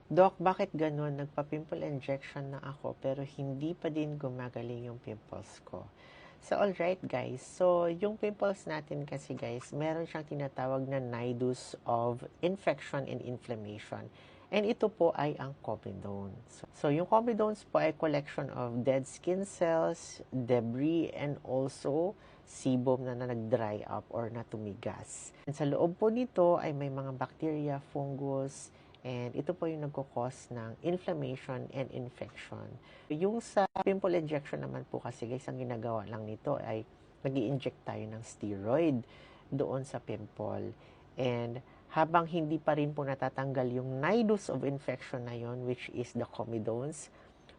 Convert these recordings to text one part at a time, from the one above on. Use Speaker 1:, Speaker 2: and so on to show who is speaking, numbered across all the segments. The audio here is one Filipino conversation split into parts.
Speaker 1: Doc, bakit ganun? Nagpa-pimple injection na ako pero hindi pa din gumagaling yung pimples ko. So, alright guys. So, yung pimples natin kasi guys, meron siyang tinatawag na nidus of infection and inflammation. And ito po ay ang comedone. So yung comedones po ay collection of dead skin cells, debris, and also sebum na nag-dry up or na tumigas. And sa loob po nito ay may mga bacteria, fungus, and ito po yung nagkukos ng inflammation and infection. Yung sa pimple injection naman po kasi guys, ang ginagawa lang nito ay nag-i-inject tayo ng steroid doon sa pimple. And habang hindi pa rin po natatanggal yung nidus of infection na yon, which is the comedones,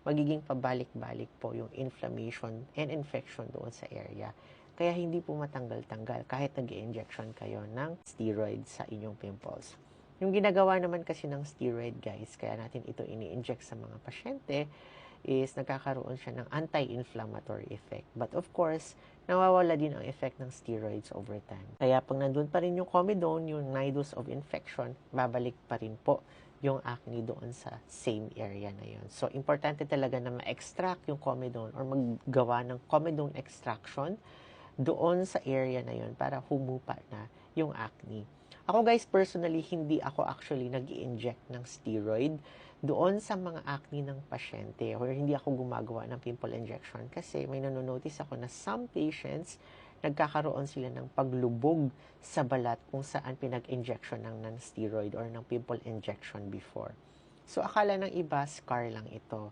Speaker 1: magiging pabalik-balik po yung inflammation and infection doon sa area. Kaya hindi po matanggal-tanggal kahit nag-injection kayo ng steroid sa inyong pimples. Yung ginagawa naman kasi ng steroid guys, kaya natin ito ini-inject sa mga pasyente, is nagkakaroon siya ng anti-inflammatory effect. But of course, nawawala din ang effect ng steroids over time. Kaya pag nandun pa rin yung comedone, yung nidus of infection, babalik pa rin po yung acne doon sa same area na yun. So, importante talaga na ma-extract yung comedone or maggawa ng comedone extraction doon sa area na yun para humupa na yung acne. Ako guys, personally, hindi ako actually nag-i-inject ng steroid doon sa mga acne ng pasyente or hindi ako gumagawa ng pimple injection kasi may nanonotice ako na some patients nagkakaroon sila ng paglubog sa balat kung saan pinag-injection ng non-steroid or ng pimple injection before. So, akala ng iba, scar lang ito.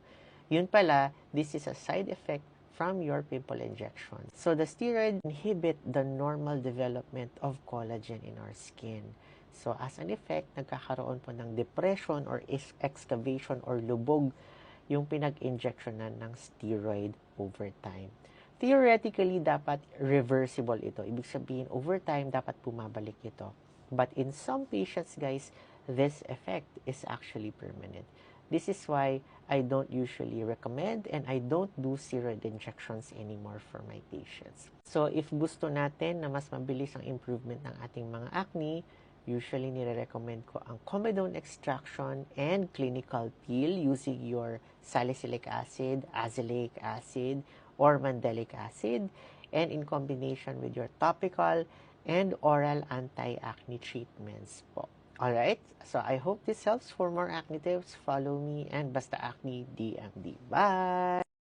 Speaker 1: Yun pala, this is a side effect from your pimple injection. So, the steroid inhibit the normal development of collagen in our skin. So, as an effect, nagkakaroon po ng depression or excavation or lubog yung pinag-injectionan ng steroid over time. Theoretically, dapat reversible ito. Ibig sabihin, over time, dapat bumabalik ito. But in some patients, guys, this effect is actually permanent. This is why I don't usually recommend and I don't do steroid injections anymore for my patients. So, if gusto natin na mas mabilis ang improvement ng ating mga acne, usually nire-recommend ko ang comedone extraction and clinical peel using your salicylic acid, azelaic acid, or mandelic acid, and in combination with your topical and oral anti-acne treatments po. Alright, so I hope this helps. For more acne tips, follow me and Basta Acne DMD. Bye!